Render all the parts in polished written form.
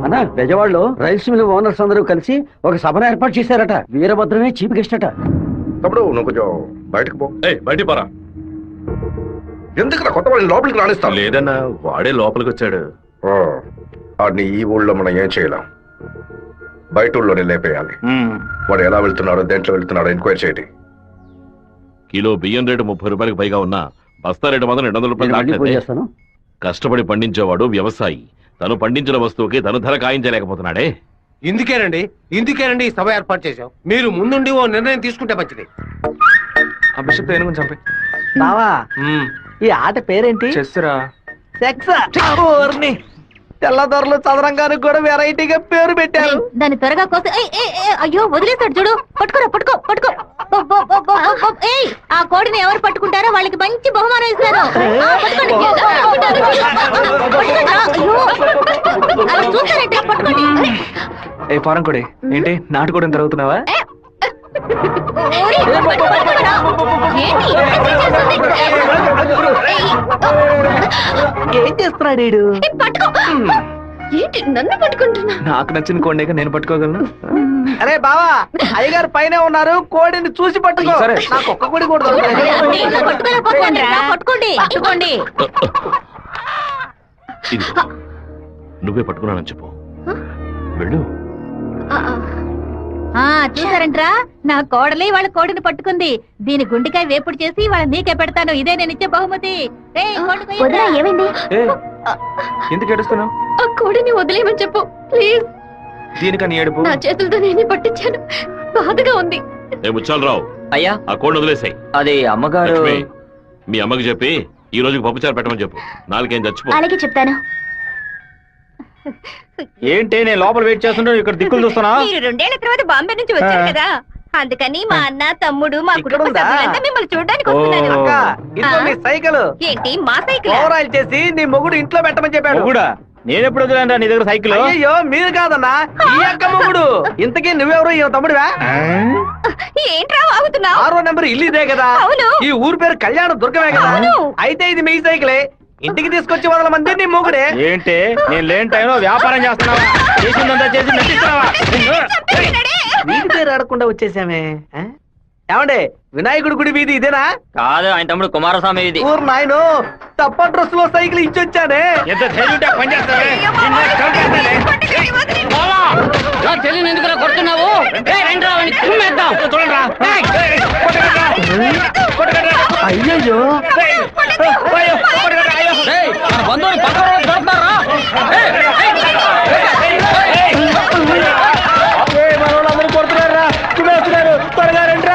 అన్నా బెజవాడలో rice mill owners అందరూ కలిసి ఒక సభను ఏర్పాటు చేశారట. వీరభద్రమే చీఫ్ గెస్ట్ అట. తమ్ముడు నువ్వు కొంచెం బయటకు పో. బయటికి పోరా. ఎందుకు కొత్త వాళ్ళని లోపలికి రాణిస్తాను? లేదన్నా వాడే లోపలికి వచ్చాడు. వాడిని ఈ ఊళ్ళో మనం ఏం చేయలేం. బయట ఊళ్ళోనే లేపేయాలి. వాడు ఎలా వెళ్తున్నాడో దేంట్లో వెళ్తున్నాడో ఎంక్వైరీ చేయండి. కిలో బియ్యం రేటు 30 రూపాయలకు పైగా ఉన్నా బస్తా రేటు మాత్రం 200 రూపాయలు. కష్టపడి పండించేవాడు వ్యవసాయి. తను పండించిన వస్తువుకి తను ధర కాయించలేకపోతున్నాడే. ఇందుకేనండి ఈ సభ ఏర్పాటు చేశాం. మీరు ముందుండి ఓ నిర్ణయం తీసుకుంటే మంచిది. ఆ బిషప్ ఏనుగుని చంపే. బావా ఈ ఆట పేరేంటి? చెస్సురా. తెల్లదొరలు చదరంగానికి కూడా వెరైటీగా పేరు పెట్టారు. దాన్ని త్వరగా కోసి అయ్యో వదిలేస్తాడు చూడు. పట్టుకో. ఆ కోడిని ఎవరు పట్టుకుంటారో వాళ్ళకి మంచి బహుమానం ఇస్తారు. పట్టుకోండి. ఏ పారం కొడి ఏంటి నాటుకోవడం జరుగుతున్నావా? ఏం చేస్తున్నాడు? ఏంటి నన్ను పట్టుకుంటున్నా? నాకు నచ్చిన కోడిని నేను పట్టుకోగలను. అరే బావా అయ్యగారు పైన ఉన్నారు. కోడిని చూసి పట్టుకో. సరే. నాకు ఒక్క కోడి కూడా పట్టుకోండి. నువ్వే పట్టుకున్నానని చెప్పు. వెళ్ళు. చూసారంట్రా నా కోడలి వాళ్ళ కోడిని పట్టుకుంది. దీని గుండెకాయ వేపుడు చేసి వాళ్ళ నీకే పెడతాను. ఇదే నేను ఇచ్చే బహుమతి. ఏమైంది? ఎందుకు ఏడుస్తున్నావు? ఆ కోడిని వదిలేయమని చెప్పు ప్లీజ్. దీనికని ఏడుపు? నా చేతులతో నేను పట్టించాను. బాధగా ఉంది. ముచ్చాలరావు అయ్యా ఆ కోడిని వదిలేసాయి. అది అమ్మగారు. మీ అమ్మకి చెప్పి ఈ రోజుకి పప్పుచారు పెట్టమని చెప్పు. నాలుగేం చచ్చిపో. అలాగే చెప్తాను. ఏంటి నేను లోపల వెయిట్ చేస్తుంటే ఇక్కడ దిక్కులు చూస్తున్నా? మీరు 2 ఏళ్ల తర్వాత బాంబే నుంచి వచ్చారు కదా, అందుకని మా అన్న తమ్ముడు మా కుటుంబ సభ్యులంతా మిమ్మల్ని చూడడానికి వస్తున్నారు. సైకిల్ ఏంటి మా సైకిల్? ఓవరాయిల్ చేసి నీ మొగుడు ఇంట్లో పెట్టమని చెప్పాడు. కూడా నేను ఎప్పుడు వదిలేంటా నీ దగ్గర సైకిల్? అయ్యో మీరు కాదన్నా ఈ అక్క మొగుడు. ఇంతకీ నువ్వెవరు? ఈ తమ్ముడువా? ఏంట్రా వాగుతున్నావు? 6వ నెంబర్ ఇల్లు ఇదే కదా? ఈ ఊరు పేరు కళ్యాణ దుర్గమే కదా? అయితే ఇది మీ సైకిలే. ఇంటికి తీసుకొచ్చి 100 మంది నీ మొగుడే. ఏంటి నేను లేని టైంలో వ్యాపారం చేస్తున్నావా? చేసిందంతా చేసి నటిస్తున్నావా? వీధి పేరు ఆడకుండా వచ్చేసామే. ఏమండే వినాయకుడి గుడి వీధి ఇదేనా? కాదు, ఆయన తమ్ముడు కుమారస్వామి ఇది. ఊరు నాయను తప్ప డ్రెస్ లో సైకిల్ ఇచ్చొచ్చానే. ఎంత తెలివితే పని చేస్తావే? తెలియని ఎందుకు కొడుతున్నావు? అయ్యయ్యో మన బంధువులు పక్కన దొరుకుతారా? మనోళ్ళందరూ కొడుతున్నారా? చూస్తున్నారు. త్వరగా రండి.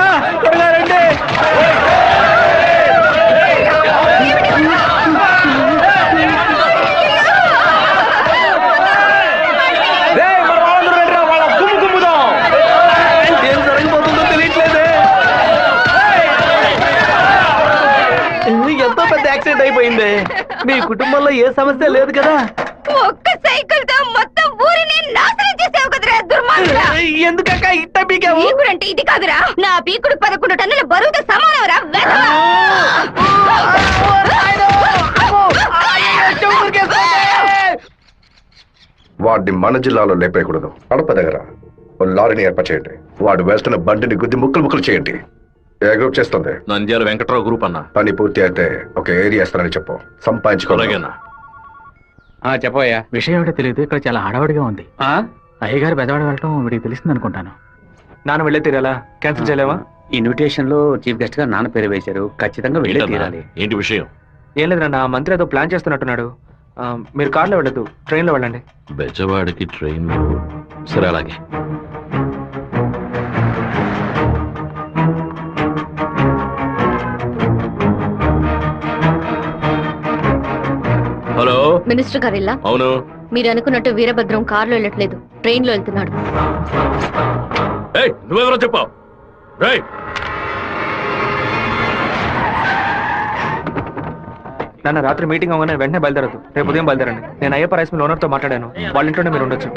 ఏం జరగబోతుందో తెలియట్లేదే. ఎంతో పెద్ద యాక్సిడెంట్ అయిపోయింది. మీ కుటుంబంలో ఏ సమస్య లేదు కదా? ఒక్క సైకిల్ తో మొత్తం ఊరిని నాశనం చేసావు కదరా దుర్మార్గుడా. ఎందుకక్క ఇట్ట పీకావు? పీకుడంటే ఇది కాదురా, నా పీకుడు 11 టన్నుల బరువుతో సమానవరా. వాడిని మన జిల్లాలో లేపేయకూడదు. కడప దగ్గర లారీని ఏర్పాటు చేయండి. వాడు వేస్తున్న బండిని గుద్ది ముక్కలు చేయండి. ఏ గ్రూప్ చేస్తుంది? నంద్యాల వెంకట్రావు గ్రూప్ అన్నా. పని పూర్తి అయితే ఒక ఏరియా ఇస్తానని చెప్పు. సంపాదించుకోలేనా? చెప్పయ్యా. విషయం ఏమిటో తెలియదు. ఇక్కడ చాలా హడావుడిగా ఉంది. అయ్యగారు బెదవాడ వెళ్ళటం వీడికి తెలిసింది అనుకుంటాను. నాన్న వెళ్ళే తీరాలా? క్యాన్సిల్ చేయలేవా? ఇన్విటేషన్ లో చీఫ్ గెస్ట్ గా నాన్న పేరు వేశారు. ఖచ్చితంగా వెళ్ళే తీరాలి. ఏంటి విషయం? ఏం లేదన్నా, మంత్రి ఏదో ప్లాన్ చేస్తున్నట్టున్నాడు. మీరు కార్లో వెళ్ళదు, ట్రైన్లో వెళ్ళండి. బెజవాడికి ట్రైన్? సరే అలాగే. హలో మినిస్టర్ గారు ఇలా? అవును. మీరు అనుకున్నట్టు వీరభద్రం కారులో వెళ్ళట్లేదు, ట్రైన్ లో వెళ్తున్నాడు. నువ్వెవరో చెప్పావు? నాన్న రాత్రి మీటింగ్ అవగానే వెంటనే బయలుదేరదు. రేపు ఉదయం బయలుదేరండి. నేను అయ్యప్ప రైస్ మిల్ ఓనర్ తో మాట్లాడాను. వాళ్ళ ఇంట్లోనే మీరు ఉండొచ్చు.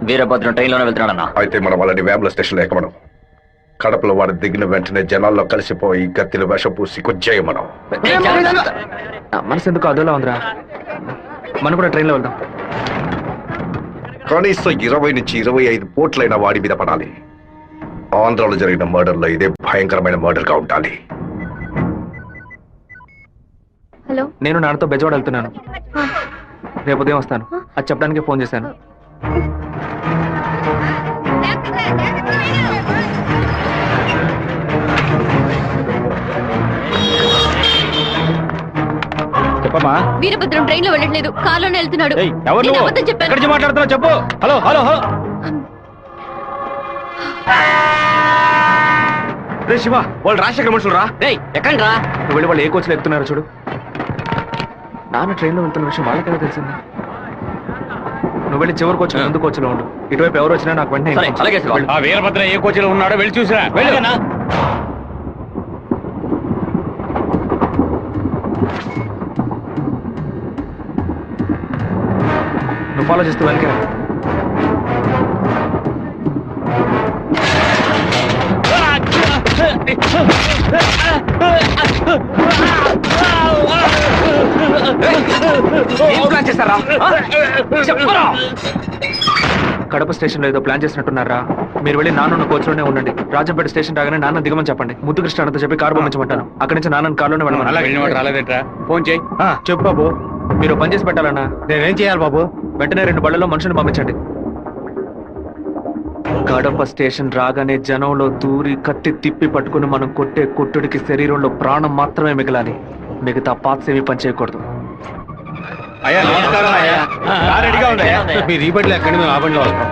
వీరభద్రం ట్రైన్ లోనే వెళ్తున్నాడన్నా. అయితే మనం వాళ్ళని వేముల స్టేషన్ లో ఎక్కమనం. కడపలో వాడు దిగిన వెంటనే జనాల్లో కలిసిపోయి గత్తిని విషం పూసి కొచ్చేయమనం. మనసు ఎందుకు అదోలా ఉందిరా. మనం కూడా ట్రైన్లో వెళ్దాం. కనీసం 20 నుంచి 25 పోట్లైన వాడి మీద పడాలి. ఆంధ్రాలో జరిగిన మర్డర్లో ఇదే భయంకరమైన మర్డర్ గా ఉండాలి. హలో, నేను నాన్నతో బెజవాడ వెళ్తున్నాను. రేపు ఉదయం వస్తాను. అది చెప్పడానికి ఫోన్ చేశాను. చెప్పమ్మా. వీరభద్రం ట్రైన్ లో వెళ్ళట్లేదు, కార్లోనే వెళ్తున్నాడు. ఎవరు నేను అబద్ధం చెప్పాను. ఎక్కడి నుంచి మాట్లాడుతున్నావు చెప్పు. Hello hello hello. రే శివ, వాళ్ళు రాజశేఖర మనుషులు రా. ఎక్కండి రా. నువ్వు వెళ్ళి వాళ్ళు ఏ కోచ్లో ఎక్కుతున్నారో చూడు. నాన్న ట్రైన్లో వెళ్తున్న విషయం వాళ్ళకెలా తెలిసింది? నువ్వు వెళ్ళి చివరి కోచ్ ముందు కోచ్లో ఉండు. ఇటువైపు ఎవరు వచ్చినా నాకు వెంటనే సరే, అలాగే శివ. వెళ్ళు. ఆ వీరభద్ర ఏ కోచిలో ఉన్నాడో వెళ్ళి చూసిరా. వెళ్ళనా? నువ్వు ఫాలో చేస్తూ వెనక. కడప స్టేషన్ లో ఏదో ప్లాన్ చేసినట్టున్నారా? మీరు వెళ్ళి నాన్న కోచ్లోనే ఉండండి. రాజంపేట స్టేషన్ రాగానే నాన్న దిగమని చెప్పండి. ముద్దు కృష్ణ అంతా చెప్పి కారు పంపించమంటాను. అక్కడి నుంచి నాన్న కారులోనే వెళ్ళమని. రాలేదేట్రా? ఫోన్ చేయి. చెప్పు బాబు. మీరు పని చేసి పెట్టాలన్నా. నేనేం చేయాలి బాబు? వెంటనే 2 బళ్ళలో మనుషుని పంపించండి. కడప స్టేషన్ రాగానే జనంలో దూరి కత్తి తిప్పి పట్టుకుని మనం కొట్టే కొట్టుడికి శరీరంలో ప్రాణం మాత్రమే మిగలాలి. మిగతా పాత్స్ ఏమీ పని చేయకూడదు. అయ్యా నమస్కారం అయ్యా. కార్ రెడీగా ఉందయ్యా. మీరు ఈ బండిలో ఎక్కండి, మేము ఆ బండిలో వస్తాం.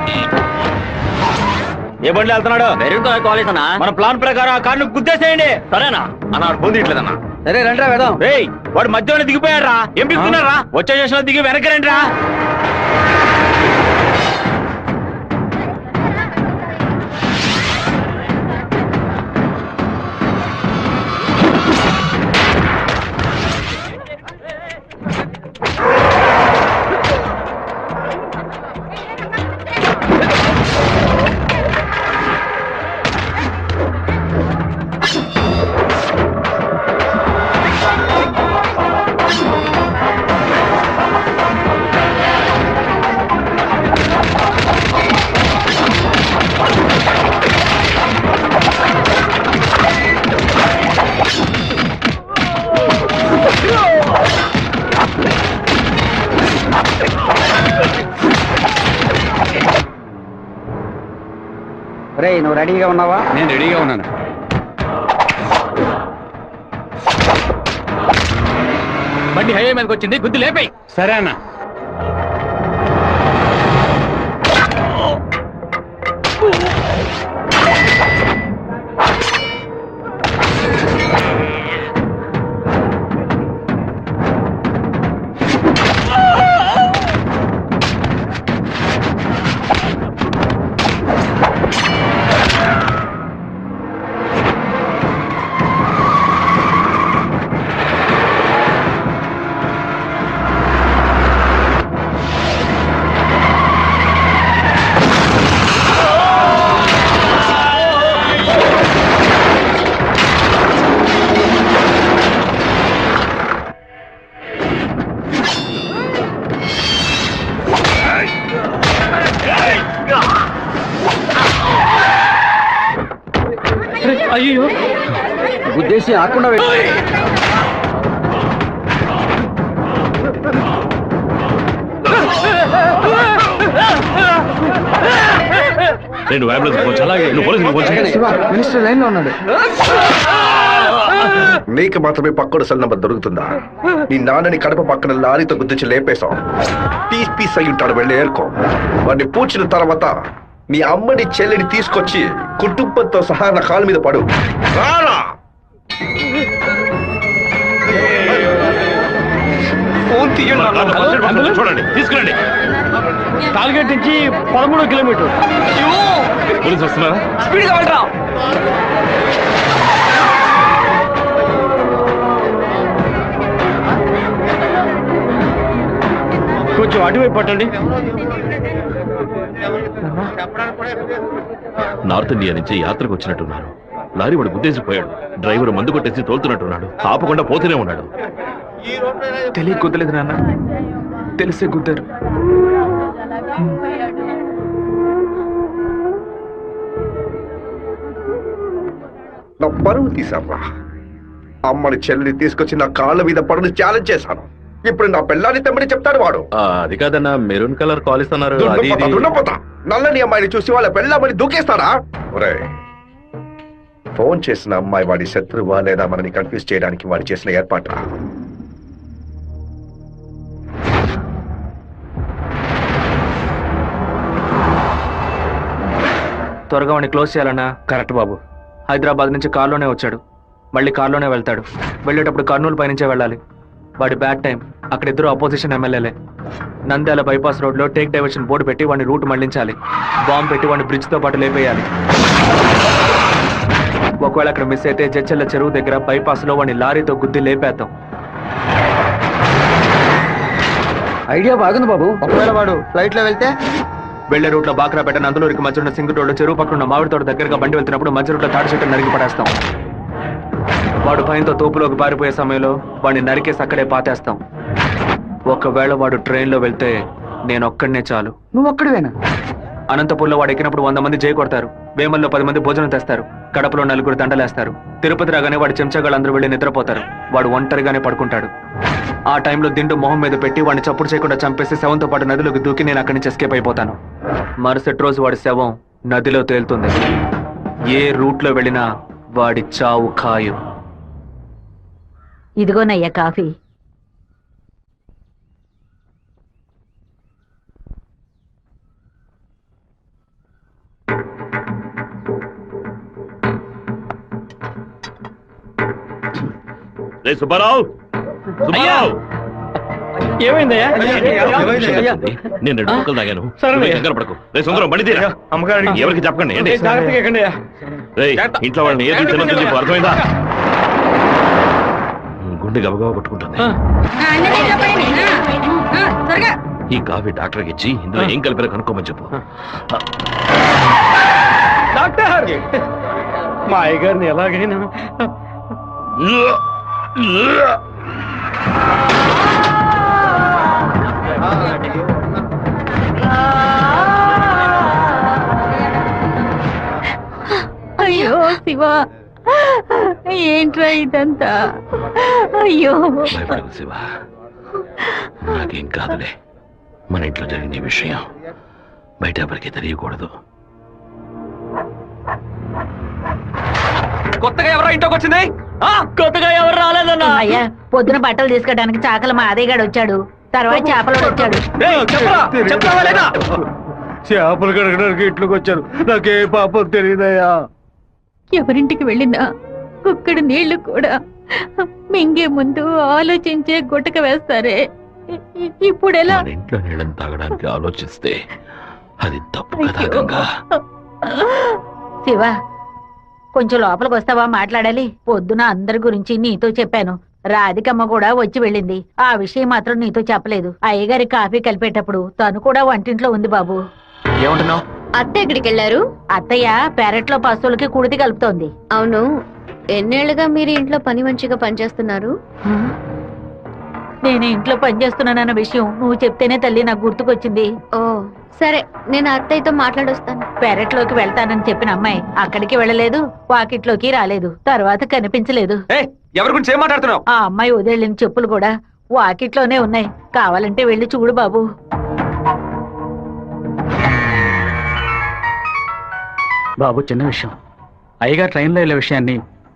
ఏ బండి వెళ్తున్నాడు? మెరూన్ కలర్ కాలేజ్ అన్నా. మన ప్లాన్ ప్రకారం ఆ కార్ను గుద్దేసేయండి. సరేనా అన్న పొందిట్లేదన్నా. సరే రండి వెళ్దాం. రేయ్, వాడు మధ్యలో దిగిపోయారా? ఏం పిక్కుతున్నారా? వచ్చే స్టేషన్ దిగి వెనక్కి రండి రా. రేయ్, నువ్వు రెడీగా ఉన్నావా? నేను రెడీగా ఉన్నాను. బండి హైవే మీదకి వచ్చింది, గుద్ది లేపాయి. సరే అన్న. అయ్యో, గుద్దేసి ఆకుండా నేను అంబులెన్స్ ఫోన్ చేయాలి. నువ్వు పోలీసులకు ఫోన్ చేయాలి. మినిస్టర్ లైన్ లో ఉన్నాడు. నీకు మాత్రమే పక్కడు సెల్ నంబర్ దొరుకుతుందా? నీ నాన్నని కడప పక్కన లారీతో గుద్దించి లేపేశాం. పీస్ పీస్ అయి ఉంటాడు. వెళ్ళి ఏరుకో. వాడిని పూడ్చిన తర్వాత నీ అమ్మని చెల్లిని తీసుకొచ్చి కుటుంబంతో సహా నా కాలు మీద పడు. రారా! ఫోన్ తీయండి. చూడండి, తీసుకురండి. టార్గెట్ నుంచి 13 కిలోమీటర్. పోలీసు వస్తున్నారా? స్పీడ్గా వెళ్ళరా. కొంచెం అటువైపు పట్టండి. నార్త్ ఇండియా నుంచి యాత్రకు వచ్చినట్టున్నారు. లారీ వాడు గుద్దేసిపోయాడు. డ్రైవర్ మందు కొట్టేసి తోలుతున్నట్టున్నాడు. ఆపకుండా పోతూనే ఉన్నాడు. తెలియ గుద్దలేదు నాన్న, తెలిసే గుద్దారు. పరువు తీశారా? అమ్మని చెల్లిని తీసుకొచ్చి నా కాళ్ళ మీద పడుని ఛాలెంజ్ చేశాను. ఇప్పుడు నా పిల్లాన్ని తెమ్మని చెప్తాడు వాడు. అది కాదన్నా మెరూన్ కలర్ కాలేజ్ అన్నారు. దున్నపోతా నల్లని అమ్మాయిని చూసి వాళ్ళ పెళ్ళామని దూకేస్తారా? ఒరేయ్, ఫోన్ చేసిన అమ్మాయి వాడి శత్రువా లేదా మనని కన్ఫ్యూజ్ చేయడానికి వాడు చేసిన ఏర్పాటు. త్వరగా వాడిని క్లోజ్ చేయాలన్నా. కరెక్ట్ బాబు. హైదరాబాద్ నుంచి కార్లోనే వచ్చాడు, మళ్ళీ కార్లోనే వెళ్తాడు. వెళ్ళేటప్పుడు కర్నూలు పైనుంచే వెళ్ళాలి. వాడి బ్యాడ్ టైం. అక్కడ ఇద్దరు అపోజిషన్ ఎమ్మెల్యేలే. నంద్యాల బైపాస్ రోడ్ లో టేక్ డైవర్షన్ బోర్డు పెట్టి వాడిని రూట్ మళ్లించాలి. బాంబు పెట్టి వాడిని బ్రిడ్జ్ తో పాటు లేపేయాలి. ఒకవేళ అక్కడ మిస్ అయితే జడ్చెల్ల చెరువు దగ్గర బైపాస్ లో వాడిని లారీతో గుద్ది లేపేద్దాం. ఐడియా బాగుంది బాబు. ఒకవేళ వాడు ఫ్లైట్ లో వెళ్తే వెళ్లే రూట్ లో బాక్రాపేట నందులూరికి మధ్య ఉన్న సింగు రోడ్డు చెరువు పక్కన ఉన్న మామిడి తోట దగ్గరగా బండి వెళ్తున్నప్పుడు మధ్య రూట్ లో తాడి చెట్టు నరికి పడేస్తాం. వాడు భయంతో తోపులోకి పారిపోయే సమయంలో వాడిని నరికేసి అక్కడే పాతేస్తాం. ఒకవేళ వాడు ట్రైన్ లో వెళ్తే నేను ఒక్కడనే చాలు. నువ్వు ఒక్కడివేనా? అనంతపూర్లో వాడు ఎక్కినప్పుడు 100 మంది జై కొడతారు. వేమల్లో 10 మంది భోజనం తెస్తారు. కడపలో 4 దండలేస్తారు. తిరుపతి రాగానే వాడి చెంచాగాళ్ళందరూ వెళ్ళి నిద్రపోతారు. వాడు ఒంటరిగానే పడుకుంటాడు. ఆ టైంలో దిండు మొహం మీద పెట్టి వాడిని చప్పుడు చేయకుండా చంపేసి శవంతో పాటు నదిలోకి దూకి నేను అక్కడి నుంచి ఎస్కేప్ అయిపోతాను. మరుసటి రోజు వాడి శవం నదిలో తేలుతుంది. ఏ రూట్ లో వెళ్ళినా వాడి చావు ఖాయం. ఇదిగోనయ్యా కాఫీ. రే సుబ్బారావు, సుబ్బారావు! ఏమైందయ్యా? నేను 2 ముక్కలు తాగాను. సరే. నువ్వు కంగారు పడకు. రే సుందరం, బండి తీరా. అమ్మగారికి ఎవరికి చెప్పకండి. ఏంటి? జాగ్రత్తగా ఎక్కండి అయ్యా. రేయ్, ఇంట్లో వాళ్ళని ఏది తినొద్దని చెప్పు, అర్థమైందా? గుండె గబగబా కొట్టుకుంటుంది. ఈ కాఫీ డాక్టర్కి ఇచ్చి ఇందులో ఏం కలిపారో కనుక్కోమని చెప్పు. డాక్టర్, మా అయ్యగారిని ఎలాగైనా అయ్యో శివ, ఏంట్రా ఇదంతా? అయ్యో భయపడకు శివ, నాకేం కాదులే. మన ఇంట్లో జరిగిన ఈ విషయం బయట ఎవరికి తెలియకూడదు. కొత్తగా ఎవరో ఇంట్లోకి వచ్చింది? కొత్తగా ఎవరు రాలేదన్నా. అయ్యా, పొద్దున బట్టలు తీసుకోవడానికి చాకల మా అదేగాడు వచ్చాడు. తర్వాత చేపలు వచ్చాడు. చెప్పరా లేదా? చేపలు కడగడానికి ఇంట్లోకి వచ్చారు. నాకే పాపం తెలియదయ్యా. ఎవరింటికి వెళ్ళినా కుక్కడు నీళ్లు కూడా మింగే ముందు ఆలోచించే గుట్టక వేస్తారే. ఇప్పుడెలా? మన ఇంట్లో నీళ్ళని తాగడానికి ఆలోచిస్తే అది తప్పు కదా గంగా. శివ, కొంచెం లోపలికి వస్తావా? మాట్లాడాలి. పొద్దున అందరి గురించి నీతో చెప్పాను. రాధికమ్మ కూడా వచ్చి వెళ్ళింది. ఆ విషయం మాత్రం నీతో చెప్పలేదు. అయ్యగారి కాఫీ కలిపేటప్పుడు తను కూడా వంటింట్లో ఉంది బాబు. ఏమంటున్నావు? అత్త ఎక్కడికి వెళ్ళారు? అత్తయ్య పెరట్లో పశువులకి కుడితి కలుపుతోంది. అవును, ఎన్నేళ్లుగా మీరు ఇంట్లో పని మంచిగా పనిచేస్తున్నారు? నేను ఇంట్లో పనిచేస్తున్నానన్న విషయం నువ్వు చెప్తేనే తల్లి నాకు గుర్తుకొచ్చింది. ఓ సరే, నేను అత్తయ్యతో మాట్లాడొస్తాను. పెరట్లోకి వెళ్తానని చెప్పిన అమ్మాయి అక్కడికి వెళ్ళలేదు, వాకిట్లోకి రాలేదు, తర్వాత కనిపించలేదు. ఎవరి గురించి ఏం మాట్లాడుతున్నావు? ఆ అమ్మాయి వదిలిన చెప్పులు కూడా వాకిట్లోనే ఉన్నాయి. కావాలంటే వెళ్ళి చూడు బాబు. బాబు, చిన్న విషయం. అయ్యగారు ట్రైన్లో వెళ్ళే విషయాన్ని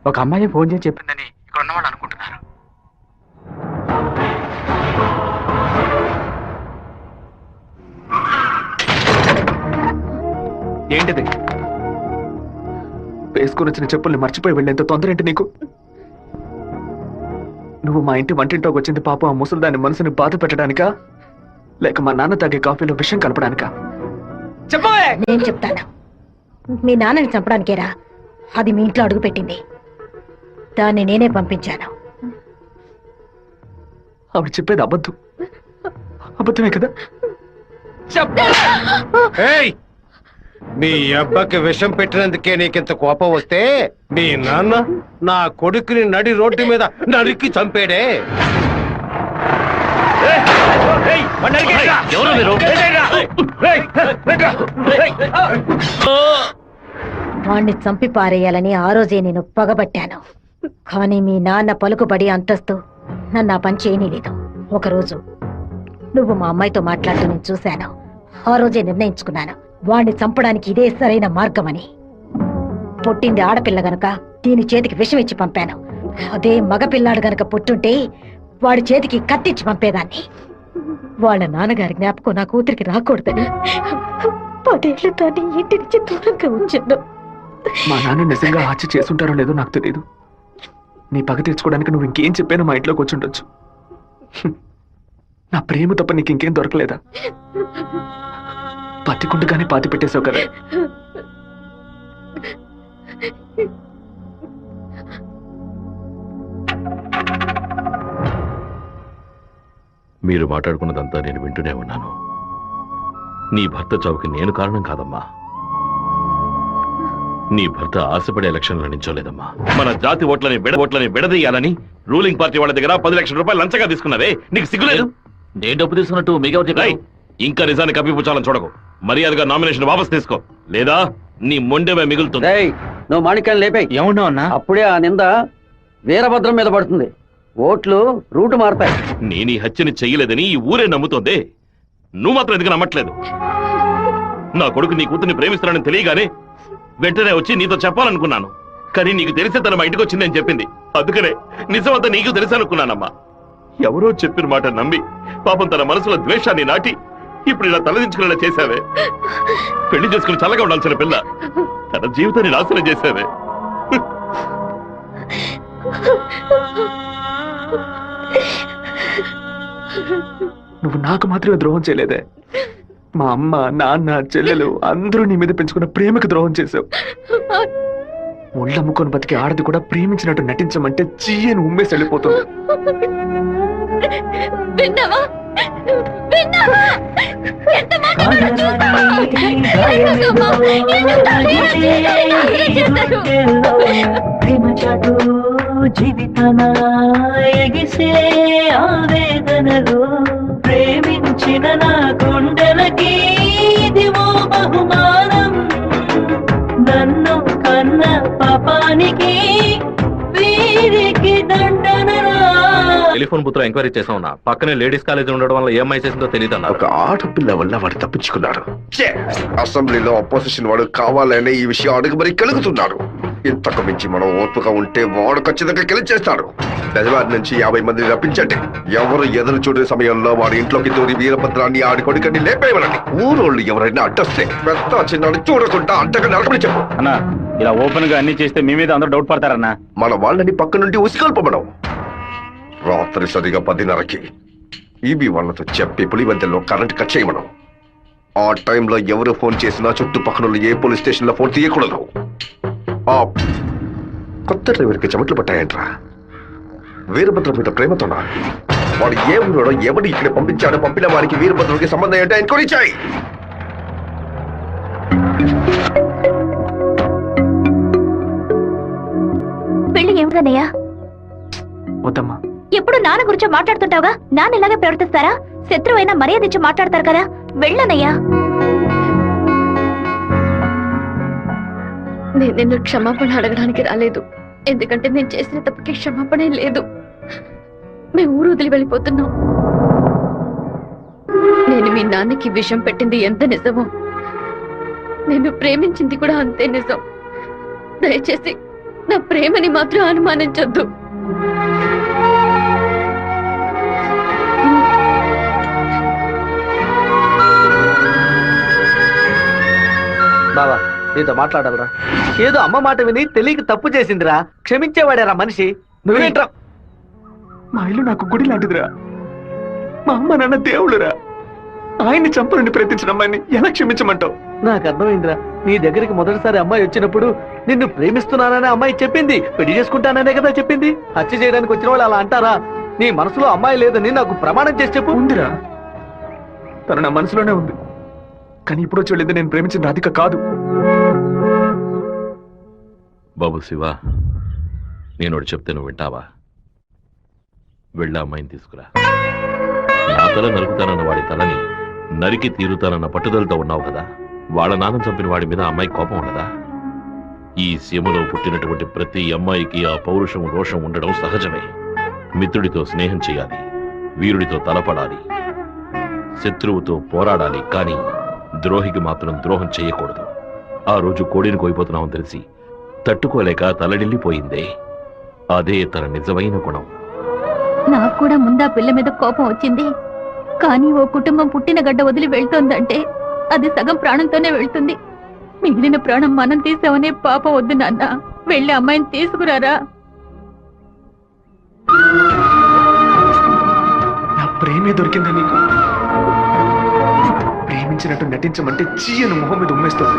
ఒక అమ్మాయి ఫోన్ చేసి చెప్పిందని ఇక్కడ ఉన్నవాళ్ళు అనుకుంటున్నారు. ఏంటిది? వేసుకుని వచ్చిన చెప్పుల్ని మర్చిపోయి వెళ్ళేంత తొందర ఏంటి నీకు? నువ్వు మా ఇంటి వంటింట్లోకి వచ్చింది పాప ఆ ముసలిదాని మనసుని బాధ పెట్టడానికా, లేక మా నాన్న తాగే కాఫీలో విషయం కలపడానికా? చెప్పవే. నేను చెప్తాను. మీ నాన్నని చంపడానికేరా అది మీ ఇంట్లో అడుగు పెట్టింది. దాన్ని నేనే పంపించాను. ఆవిడ చెప్పేది అబద్ధం. అబద్ధమే కదా? ఏయ్, మీ అబ్బకి విషం పెట్టినందుకే నీకింత కోపం వస్తే మీ నాన్న నా కొడుకుని నడి రోడ్డు మీద నరికి చంపాడే. ఎవరు మీరు? వాణ్ణి చంపి పారేయాలని ఆ రోజే నేను పగబట్టాను. కానీ మీ నాన్న పలుకుబడి అంతస్తు నన్ను ఆ పని చేయనీలేదు. ఒకరోజు నువ్వు మా అమ్మాయితో మాట్లాడుతూ నేను చూశాను. ఆ రోజే నిర్ణయించుకున్నాను, వాణ్ణి చంపడానికి ఇదే సరైన మార్గమని. పుట్టింది ఆడపిల్ల గనక దీని చేతికి విషం ఇచ్చి పంపాను. అదే మగపిల్లాడు గనక పుట్టుంటే వాడి చేతికి కత్తిచ్చి పంపేదాన్ని. వాళ్ళ నాన్నగారి జ్ఞాపకం నా కూతురికి రాకూడదని 10 ఏళ్ల దాన్ని ఇంటి నుంచి దూరంగా ఉంచాను. మా నాన్న నిజంగా హత్య చేసుంటారో లేదో నాకు తెలియదు. నీ పగ తీర్చుకోవడానికి నువ్వు ఇంకేం చెప్పానో మా ఇంట్లోకి వచ్చి ఉండొచ్చు. నా ప్రేమ తప్ప నీకు ఇంకేం దొరకలేదా? పత్తికుండగానే పాతి పెట్టేశావు కదా. మీరు మాట్లాడుకున్నదంతా నేను వింటూనే ఉన్నాను. నీ భర్త చావుకి నేను కారణం కాదమ్మా. నీ భర్త ఆశపడే ఎలక్షన్లో నించోలేదమ్మా. మన జాతి ఓట్లని విడదీయాలని రూలింగ్ పార్టీ వాళ్ళ దగ్గర 10 లక్షల రూపాయలు లంచగా తీసుకున్నావే, నీకు సిగ్గులేదు? నేను డబ్బు తీసుకున్నట్టు మీకు ఇంకా నిజాన్ని కప్పిపుచ్చాలని చూడకు. మర్యాదగా నామినేషన్ వాపస్ తీసుకో, లేదా నీ మొండెమే మిగులుతుంది. నువ్వు మాణిక్యాన్ని లేపే. ఏమన్నావు అన్నా? అప్పుడే ఆ నింద వీరభద్రం మీద పడుతుంది. ఓట్లు రూటు మారుతాయి. నేను ఈ హత్యని చెయ్యలేదని ఈ ఊరే నమ్ముతోంది. నువ్వు మాత్రం ఎందుకు నమ్మట్లేదు? నా కొడుకు నీ కూతుర్ని ప్రేమిస్తున్నానని తెలియగానే వెంటనే వచ్చి నీతో చెప్పాలనుకున్నాను. కానీ నీకు తెలిసే తన మా ఇంటికి వచ్చిందని చెప్పింది. అందుకనే నిజమంతా నీకు తెలుసనుకున్నానమ్మా. ఎవరో చెప్పిన మాట నమ్మి పాపం తన మనసులో ద్వేషాన్ని నాటి ఇప్పుడు ఇలా తలదించుకునేలా చేశావే. పెళ్లి చేసుకుని చల్లగా ఉండాల్సిన పిల్ల తన జీవితాన్ని నాశనం చేశావే. నువ్వు నాకు మాత్రమే ద్రోహం చేయలేదే, మా అమ్మ, నాన్న, చెల్లెలు అందరూ నీ మీద పెంచుకున్న ప్రేమకు ద్రోహం చేశావు. ఒళ్ళమ్ముకొని బతికి ఆడది కూడా ప్రేమించినట్టు నటించమంటే చీయని ఉమ్మేసి వెళ్ళిపోతుంది. జీవితన ఎగిసే ఆవేదనలో ప్రేమించిన నా గుండెలకి ఇదివో బహుమానం. నన్ను కన్న పాపానికి వీరికి దండనరా. టెలిఫోన్ బుత్ లో ఎంక్వైరీ చేసా ఉన్నా. పక్కనే లేడీస్ కాలేజ్ ఉండడం వల్ల ఏం చేసిందో తెలియదు అన్న. ఒక ఆడపిల్ల వల్ల వాడు తప్పించుకున్నాడు. అసెంబ్లీలో అపోజిషన్ వాడు కావాలనే ఈ విషయం అడుగు మరి కలుగుతున్నాడు. ఇంతకు మించి మనం ఓర్పుగా ఉంటే వాడు ఖచ్చితంగా గెలిచేస్తాడు. బెజవారి నుంచి 50 మందిని రప్పించండి. ఎవరు ఎదురు చూడే సమయంలో వాడి ఇంట్లోకి దూరి వీరభద్రాన్ని ఆడి కొడుకని లేపేయమనండి. ఊరోళ్ళు ఎవరైనా అడ్డొస్తే పెద్ద చిన్నాడు చూడకుండా అడ్డగా నడపని చెప్పు. అన్నా, ఇలా ఓపెన్ గా అన్ని చేస్తే మీ మీద అందరూ డౌట్ పడతారన్నా. మన వాళ్ళని పక్క నుండి ఉసిగొల్పమనం. రాత్రి సరిగా 10:30కి ఈబీ వాళ్ళతో చెప్పి పులివెందుల్లో కరెంట్ కట్ చేయమనం. ఆ టైంలో ఎవరు ఫోన్ చేసినా చుట్టుపక్కల ఏ పోలీస్ స్టేషన్ లో ఫోన్ తీయకూడదు. ఆ కొత్త డ్రైవర్కి చెమట్లు పట్టాయంట్రా. వీరభద్రం మీద ప్రేమతోనా? వాడు ఏ ఊరోడో ఎవడు ఇక్కడ పంపించాడో పంపిన వారికి వీరభద్రుడికి సంబంధం ఏంటో ఎంక్వైరీ చేయి. పెళ్లి ఏమిటన్నయ్యా? వద్దమ్మా. ఎప్పుడు నాన్న గురించి మాట్లాడుతుంటావుగా, నాన్న ఇలాగే ప్రవర్తిస్తారా? శత్రువైనా మర్యాద ఇచ్చి మాట్లాడతారు కదా, వెళ్ళనయ్యా. నేను నిన్ను క్షమాపణ అడగడానికి రాలేదు. ఎందుకంటే నేను చేసిన తప్పుకి క్షమాపణ లేదు. మేము ఊరు వదిలి వెళ్ళిపోతున్నాం. నేను మీ నాన్నకి విషం పెట్టింది ఎంత నిజమో, నేను ప్రేమించింది కూడా అంతే నిజం. దయచేసి నా ప్రేమని మాత్రం అనుమానించొద్దు. బావా, నీతో మాట్లాడాలరా. ఏదో అమ్మ మాట విని తెలియక తప్పు చేసిందిరా. క్షమించేవాడేరా మనిషి. నువ్వేంట్రా? మా ఇల్లు నాకు గుడి లాంటిదిరా. మా అమ్మ నాన్న దేవుడురా. ఆయన్ని చంపనుండి ప్రయత్నించిన అమ్మాయిని ఎలా క్షమించమంటావు? నాకు అర్థమైందిరా. నీ దగ్గరికి మొదటిసారి అమ్మాయి వచ్చినప్పుడు నిన్ను ప్రేమిస్తున్నానని అమ్మాయి చెప్పింది. పెళ్లి చేసుకుంటాననే కదా చెప్పింది. హత్య చేయడానికి వచ్చిన వాళ్ళు అలా అంటారా? నీ మనసులో అమ్మాయి లేదని నాకు ప్రమాణం చేసి చెప్పు. ఉందిరా, తను నా మనసులోనే ఉంది. కానీ ఇప్పుడు వచ్చి వెళ్ళింది నేను ప్రేమించిన రాధిక కాదు. బాబు శివ, నేను చెప్తే నువ్వు వింటావా? వెళ్ళి అమ్మాయిని తీసుకురా. నా తల నరుకుతానన్న వాడి తలని నరికి తీరుతానన్న పట్టుదలతో ఉన్నావు కదా. వాళ్ళ నాన్న చంపిన వాడి మీద అమ్మాయి కోపం ఉండదా? ఈ సీమలో పుట్టినటువంటి ప్రతి అమ్మాయికి ఆ పౌరుషం రోషం ఉండడం సహజమే. మిత్రుడితో స్నేహం చేయాలి, వీరుడితో తలపడాలి, శత్రువుతో పోరాడాలి, కానీ ద్రోహికి మాత్రం ద్రోహం చేయకూడదు. ఆ రోజు కోడిని కోయిపోతున్నామని తెలిసి తట్టుకోలేక తలడిల్లిపోయిందే. అదే తన నిజమైన గుణం. నాకు కూడా ముందా పిల్ల మీద కోపం వచ్చింది. కానీ ఓ కుటుంబం పుట్టిన గడ్డ వదిలి వెళ్తోందంటే అది సగం ప్రాణంతోనే వెళ్తుంది. మిగిలిన ప్రాణం మనం తీసామనే పాప వద్దు నాన్న. వెళ్ళి అమ్మాయిని తీసుకురారా. నా ప్రేమే దొరికిందా నీకు? ప్రేమించినట్టు నటించమంటే చీయను మొహం మీద ఉమ్మేస్తుంది.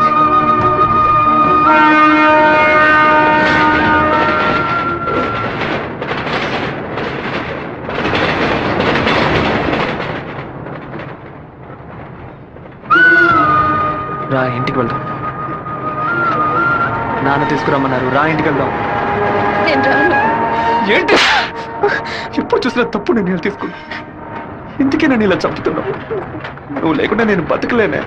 రా ఇంటికి వెళ్దాం. నాన్న తీసుకురమ్మన్నారు, రా ఇంటికి వెళ్దాం. ఏంటి ఎప్పుడు చూసినా తప్పు నేను తీసుకున్నా. ఇందుకే నన్ను ఇలా చంపుతున్నావు. నువ్వు లేకుండా నేను బతకలేనే.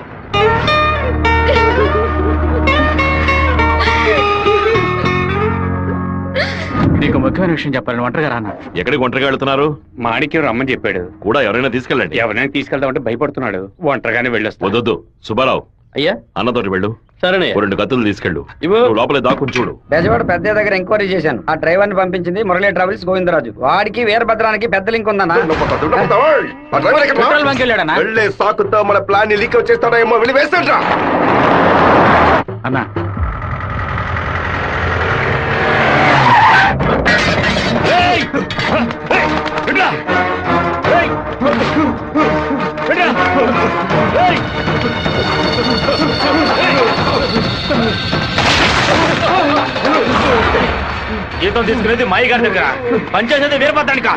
నీకు ముఖ్యమైన విషయం చెప్పాలని ఒంటరిగా రానా? ఎక్కడికి ఒంటరిగా వెళ్తున్నారు? మాణిక్యం రమ్మని చెప్పాడు. కూడా ఎవరైనా తీసుకెళ్ళండి. ఎవరైనా తీసుకెళ్దామంటే భయపడుతున్నాడు. ఒంటరిగానే వెళ్ళొస్తా. వద్దొద్దు సుబ్బారావు, అయ్యా అన్నతోటి వెళ్ళు. సరే. 2 కత్తులు తీసుకెళ్ళు. నువ్వు లోపలే దాక్కుని చూడు. బెజవాడ పెద్ద దగ్గర ఎంక్వైరీ చేశాను. ఆ డ్రైవర్ ని పంపించింది మురళీ ట్రావెల్స్ గోవిందరాజు. వాడికి వీరభద్రానికి పెద్ద లింక్ ఉందన్నా. వెళ్ళే సాకుతో మన ప్లాన్ లీక్ చేస్తాడా ఏమో, వెళ్ళి వేస్తాడ్రా. అన్నా జీతం తీసుకునేది మాయి గారి దగ్గర, పనిచేసేది వీరభద్రానిక.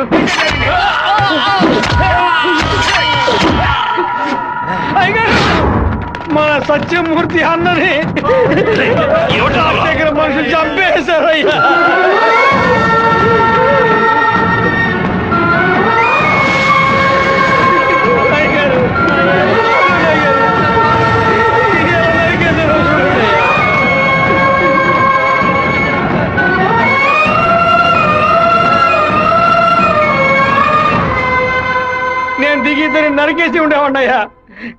మన సత్యమూర్తి అన్నని దగ్గర మనుషులు చంపేశారయ్యా. నేను దిగి నరికేసి ఉండేవాడినయ్యా.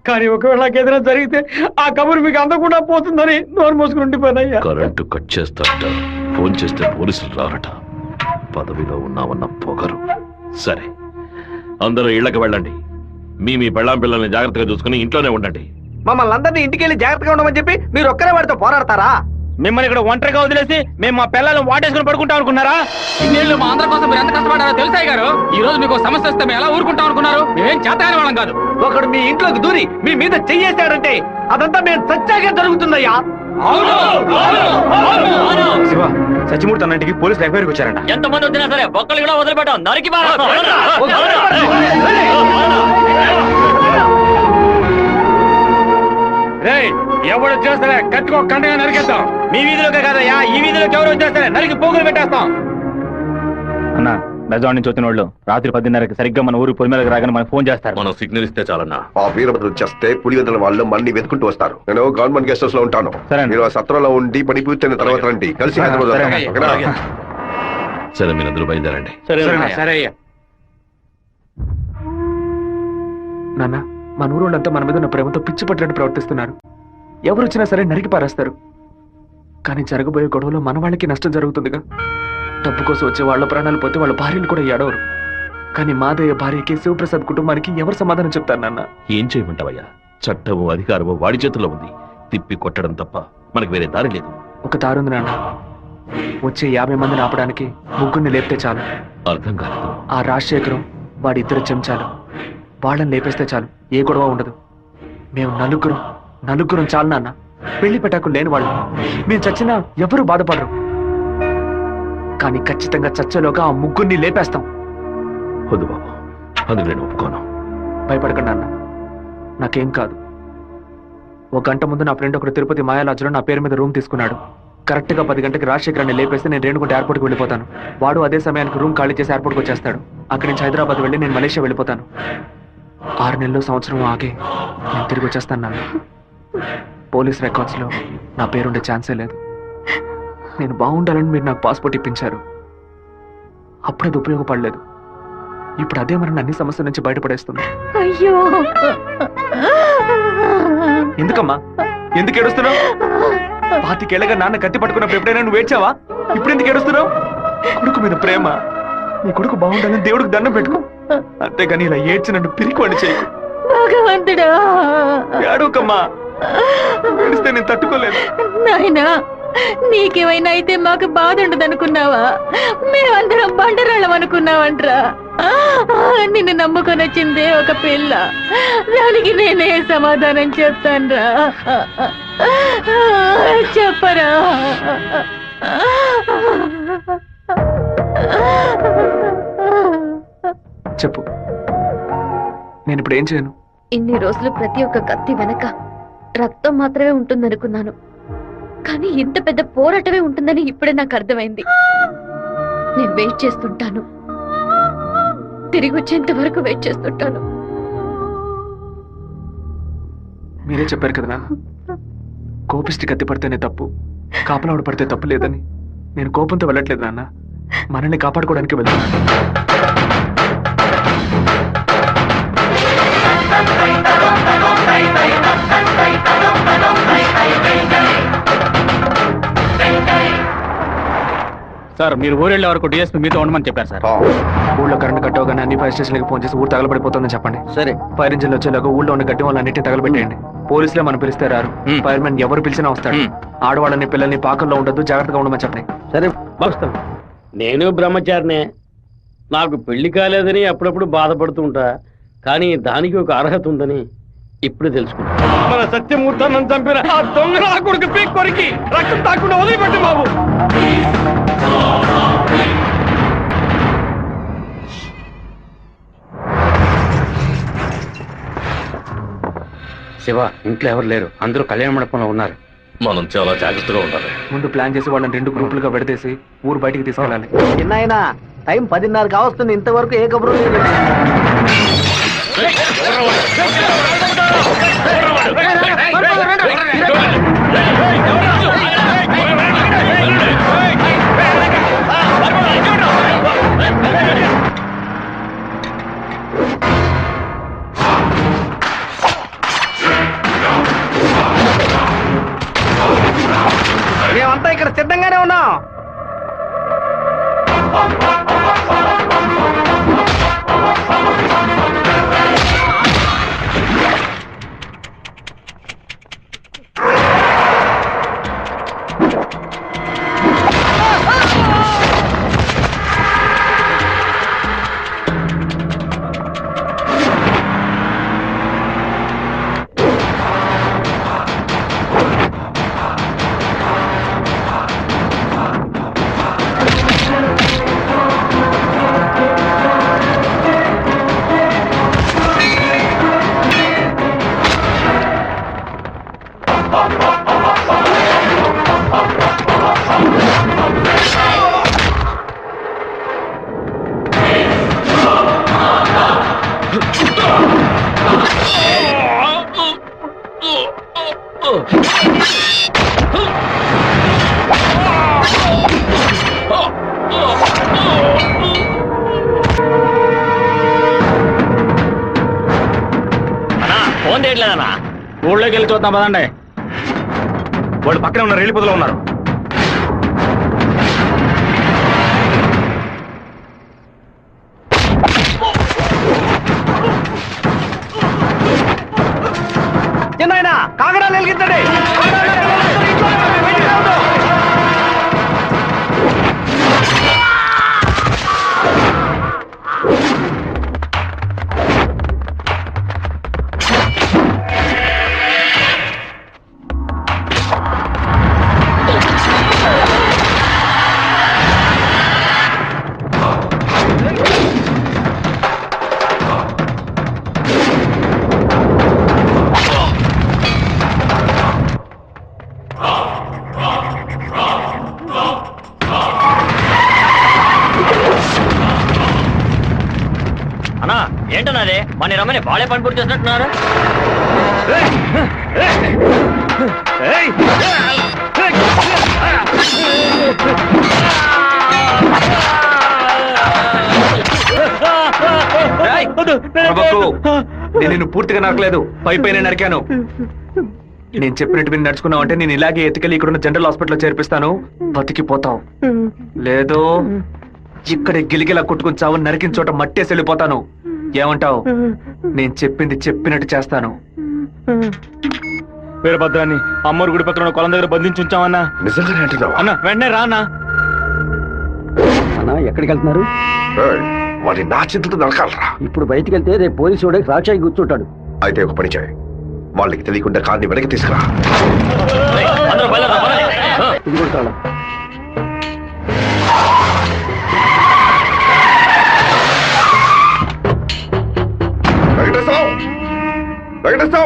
కానీ ఒకవేళ నాకు ఏదైనా జరిగితే ఆ కబురు మీకు అందకుండా పోతుందని నోరు మూసుకుని ఉండిపోయినయ్యా. కరెంటు కట్ చేస్తారట, ఫోన్ చేస్తే పోలీసులు రారట. పదవిలో ఉన్నామన్న పొగరు. సరే, అందరూ ఇళ్లకు వెళ్ళండి. మీ పెళ్ళాం పిల్లల్ని జాగ్రత్తగా చూసుకుని ఇంట్లోనే ఉండండి. మమ్మల్ని అందరినీ ఇంటికి వెళ్ళి జాగ్రత్తగా ఉండమని చెప్పి మీరు ఒక్కరే వాడితో పోరాడతారా? మిమ్మల్ని ఇక్కడ ఒంటరిగా వదిలేసి మేము మా పిల్లలను వాటేసుకుని పడుకుంటాం అనుకున్నారా? ఇన్నేళ్ళు మా అందరి కోసం మీరు ఎంత కష్టపడారో తెలుసాయి గారు. ఈ రోజు మీకు సమస్య వస్తే మేము ఎలా ఊరుకుంటాం అనుకున్నారు? మేమేం చేతగాని వాళ్ళం కాదు. ఒకడు మీ ఇంట్లోకి దూరి మీ మీద చెయ్యేశాడంటే అదంతా మేము సత్యాగా జరుగుతుందయ్యా. శివ, సత్యమూర్తి అన్న ఇంటికి పోలీసులు ఎంక్వైరీకి వచ్చారంట. ఎంతమంది వచ్చినా సరే ఒక్కళ్ళు కూడా వదిలిపెట్టాం. నరికి ఎవరు చేస్తారే కత్తికో కండగా నరికేస్తాం. మీ వీధిలోకే కాదయ్యా, ఈ వీధిలోకి ఎవరు వచ్చేస్తారే నరికి పోగులు పెట్టేస్తాం. అన్న, బెజవాడ నుంచి వచ్చిన వాళ్ళు రాత్రి 10:30కి సరిగ్గా మన ఊరి పొలి మీదకి రాగానే మనకు ఫోన్ చేస్తారు. మనం సిగ్నల్ ఇస్తే చాలన్నా. ఆ వీరభద్రులు చేస్తే పులివెందుల వాళ్ళు మన్ని వెతుకుంటూ వస్తారు. నేను గవర్నమెంట్ గెస్ట్ హౌస్ లో ఉంటాను. సరే. మీరు ఆ సత్రంలో ఉండి పని పూర్తయిన తర్వాత రండి. కలిసి హైదరాబాద్ సరే. వస్తాం. ఓకేనా? సరే, మీరందరూ బయలుదేరండి. సరే అయ్యా. నాన్న, మన ఊరు వాళ్ళంతా మన మీద ఉన్న ప్రేమతో పిచ్చి పట్టినట్టు ప్రవర్తిస్తున్నారు. ఎవరు వచ్చినా సరే నరికి పారేస్తారు. కానీ జరగబోయే గొడవలో మన వాళ్ళకి నష్టం జరుగుతుందిగా. డబ్బు కోసం వచ్చే వాళ్ళ ప్రాణాలు పోతే వాళ్ళ భార్యలు కూడా ఏడవరు. కానీ మాదయ్య భార్యకి శివప్రసాద్ కుటుంబానికి ఎవరు సమాధానం చెప్తారు నాన్న? ఏం చేయమంటావయ్యా? చట్టము అధికారము వాడి చేతుల్లో ఉంది. తిప్పి కొట్టడం తప్ప మనకు వేరే దారి లేదు. ఒక దారుంది నాన్న. వచ్చే 50 మందిని ఆపడానికి ముగ్గురిని లేపితే చాలు. అర్థం కాలేదు. ఆ రాజశేఖరం వాడి 2 చెంచాలు వాళ్ళని లేపేస్తే చాలు, ఏ గొడవ ఉండదు. మేము నలుగురం చాలు నాన్న. పెళ్లి పెట్టాకులు లేని వాళ్ళు. మేము చచ్చినా ఎవరు బాధపడరు. కానీ ఖచ్చితంగా చచ్చేలోగా ఆ ముగ్గురిని లేపేస్తాం. వద్దు బాబు, అందుకు నేను ఒప్పుకోను. భయపడకండి అన్న, నాకేం కాదు. 1 గంట ముందు నా ఫ్రెండ్ ఒకడు తిరుపతి మాయాలాజ్లో నా పేరు మీద రూమ్ తీసుకున్నాడు. కరెక్ట్ గా 10 గంటకి రాజశేఖరాన్ని లేపేస్తే నేను రేణుగుంట ఎయిర్పోర్ట్కి వెళ్ళిపోతాను. వాడు అదే సమయానికి రూమ్ ఖాళీ చేసి ఎయిర్పోర్ట్కి వచ్చేస్తాడు. అక్కడి నుంచి హైదరాబాద్ వెళ్ళి నేను మలేషియా వెళ్ళిపోతాను. 6 నెలలు సంవత్సరం ఆగే నేను తిరిగి వచ్చేస్తాను నాన్న. పోలీస్ రికార్డ్స్ లో నా పేరుండే ఛాన్సే లేదు. నేను బాగుండాలని మీరు నాకు పాస్పోర్ట్ ఇప్పించారు. అప్పుడు అది ఉపయోగపడలేదు. ఇప్పుడు అదే మరి అన్ని సమస్యల నుంచి బయటపడేస్తుంది. అయ్యో, ఎందుకమ్మా ఎందుకు ఏడుస్తున్నావు? 25 ఏళ్ళగా నాన్న కత్తి పట్టుకున్నప్పుడు ఎప్పుడైనా నువ్వు ఏడ్చావా? ఇప్పుడు ఎందుకు ఏడుస్తున్నావు? కొడుకు మీద ప్రేమ. నీ కొడుకు బాగుండాలని దేవుడికి దండం పెట్టుకో, అంతేగాని ఇలా ఏడ్చి నన్ను పిరికివాడిని చేయకు. భగవంతుడా, ఏడవకమ్మా, ఏడిస్తే నేను తట్టుకోలేదు. నాయనా, నీకేమైనా అయితే మాకు బాధ ఉండదనుకున్నావా? మేమందరం బండరాళ్ళం అనుకున్నావంట్రా. నిన్ను నమ్ముకొని వచ్చిందే ఒక పిల్ల, దానికి నేనే సమాధానం చెప్తాన్రా. చెప్పరా? చెప్పు, నేను ఇప్పుడు ఏం చేయను? ఇన్ని రోజులు ప్రతి ఒక్క కత్తి వెనక రక్తం మాత్రమే ఉంటుందనుకున్నాను, కానీ ఇంత పెద్ద పోరాటమే ఉంటుందని ఇప్పుడే నాకు అర్థమైంది. నేను వెయిట్ చేస్తుంటాను, తిరిగి వచ్చేంత వరకు వెయిట్ చేస్తుంటాను. మీరే చెప్పారు కదా నాన్న, కోపిష్టి కత్తి పడితేనే తప్పు, కాపలావిడ పడితే తప్పు లేదని. నేను కోపంతో వెళ్ళట్లేదు నాన్న, మనల్ని కాపాడుకోవడానికి వెళ్తున్నాను. సార్, మీరు ఊరెళ్ళే వరకు డిఎస్పీ మీతో ఉండమని చెప్పారు సార్. ఊళ్ళో కరెంట్ కట్ అవగానే అన్ని ఫైర్ స్టేషన్లకు ఫోన్ చేసి ఊరు తగలబడిపోతుందని చెప్పండి. సరే. ఫైర్ ఇంజిన్లు వచ్చేలాగా ఊళ్ళో ఉన్న గట్టి వాళ్ళన్నింటినీ తగలబెట్టేయండి. పోలీసులే మనం పిలిస్తే రారు, ఫైర్ మ్యాన్ ఎవరు పిలిచినా వస్తాడు. ఆడవాళ్ళని పిల్లల్ని పాకల్లో ఉండొద్దు, జాగ్రత్తగా ఉండమని చెప్పండి. సరే. వస్తాను. నేను బ్రహ్మచారినే. నాకు పెళ్లి కాలేదని అప్పుడప్పుడు బాధపడుతూ ఉంటా, కానీ దానికి ఒక అర్హత ఉందని ఇప్పుడు తెలుసుకున్నా. మన సత్యమూర్తాన్ని చంపిన ఆ దొంగ నా కొడుకు పీక్ కొరికి రక్తం తాకుండా వదిలిపెట్టు బాబు. శివ, ఇంట్లో ఎవరు లేరు, అందరూ కళ్యాణ మండపంలో ఉన్నారు. మనం చాలా జాగ్రత్తగా ఉండాలి. ముందు ప్లాన్ చేసి వాళ్ళని 2 గ్రూపులుగా విడదీసి ఊరు బయటికి తీసుకెళ్ళాలి. చిన్నాయన, టైం 10:30 కావస్తుంది, ఇంతవరకు ఏ కబురు లేదు. మేమంతా ఇక్కడ సిద్ధంగానే ఉన్నాం. ఫోన్ చేయట్లేదన్నా. ఊళ్ళోకి వెళ్ళి చూద్దాం పదండి. వాళ్ళు పక్కనే ఉన్న రైలు పొదలో ఉన్నారు. చిన్నాయన, కాగడాలు వెలిగించండి. అన్నా, ఏంటన్నది? మన రమ్మని బాలే పని పూర్తి చేసినట్టున్నారు. నేను పూర్తిగా నరకలేదు, పైపైనే నరికాను. నేను చెప్పినట్టు మీరు నడుచుకున్నావు అంటే నేను ఇలాగే ఎత్తుకెళ్ళి ఇక్కడున్న జనరల్ హాస్పిటల్లో చేర్పిస్తాను, బతికిపోతావు. లేదో ఇక్కడే గిలిగిలా కొట్టుకుని చావు, నరికిన చోట మట్టేసి వెళ్ళిపోతాను. ఏమంటావు? నేను చెప్పింది చెప్పినట్టు చేస్తాను. వీరభద్రాన్ని అమ్మోరు గుడి పక్కన కొలం దగ్గర బంధించి ఉంచామన్నా. నిజంగానే అంటున్నావా? అన్న వెంటనే రా అన్నా. అన్నా ఎక్కడికి వెళ్తున్నారు? వాడి నా చేతులతో నరకాలరా. ఇప్పుడు బయటికి వెళ్తే రేపు పోలీసు వాడికి సాక్షాయి కూర్చుంటాడు. అయితే ఒక పని చేయి, వాళ్ళకి తెలియకుండా కార్ని వెనక్కి తీసుకురా. ఇది కూడా వెంకటేశ్వర వెంకటేశ్వర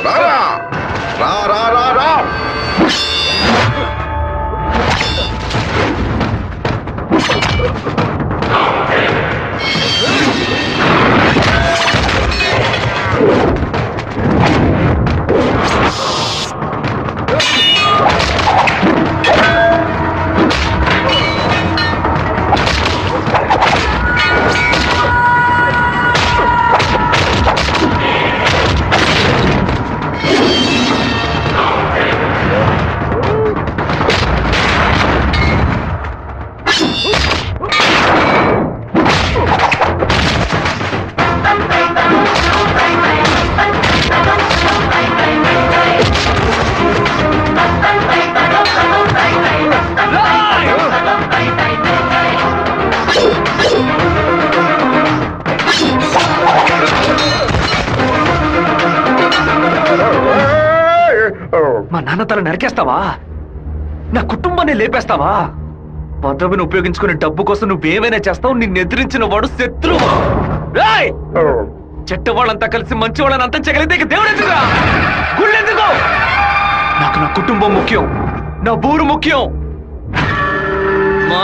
రారా రా రా రా రా. మా నాన్న తల నరికేస్తావా? నా కుటుంబాన్ని లేపేస్తావా? పదవిని ఉపయోగించుకునే డబ్బు కోసం నువ్వేమైనా చేస్తావు. నిన్ను ఎదిరించిన వాడు శత్రువు. రేయ్! చెడ్డ వాళ్ళంతా కలిసి మంచి వాళ్ళని అంతం చేయగలిగితే ఇక దేవుడు ఎందుకురా? గుళ్ళెందుకు? నాకు నా కుటుంబం ముఖ్యం, నా ఊరు ముఖ్యం. మా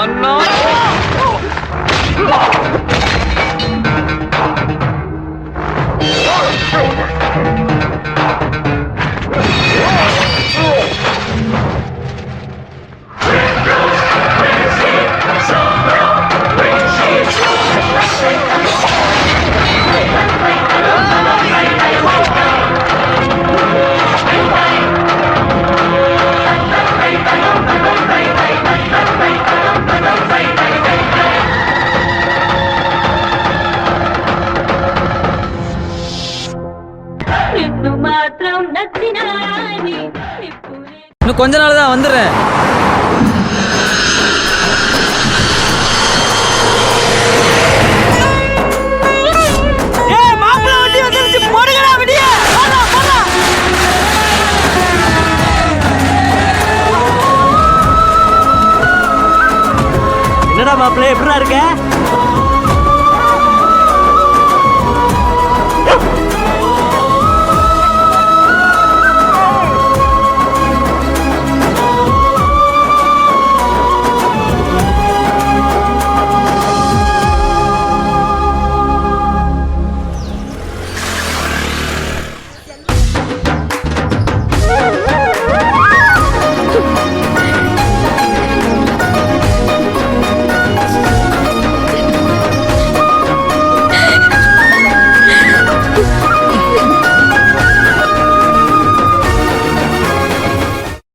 இன்னும் கொஞ்ச நாள் தான் வந்துடுறேன். என்னடா மாப்பிள்ளை எப்படிடா இருக்க?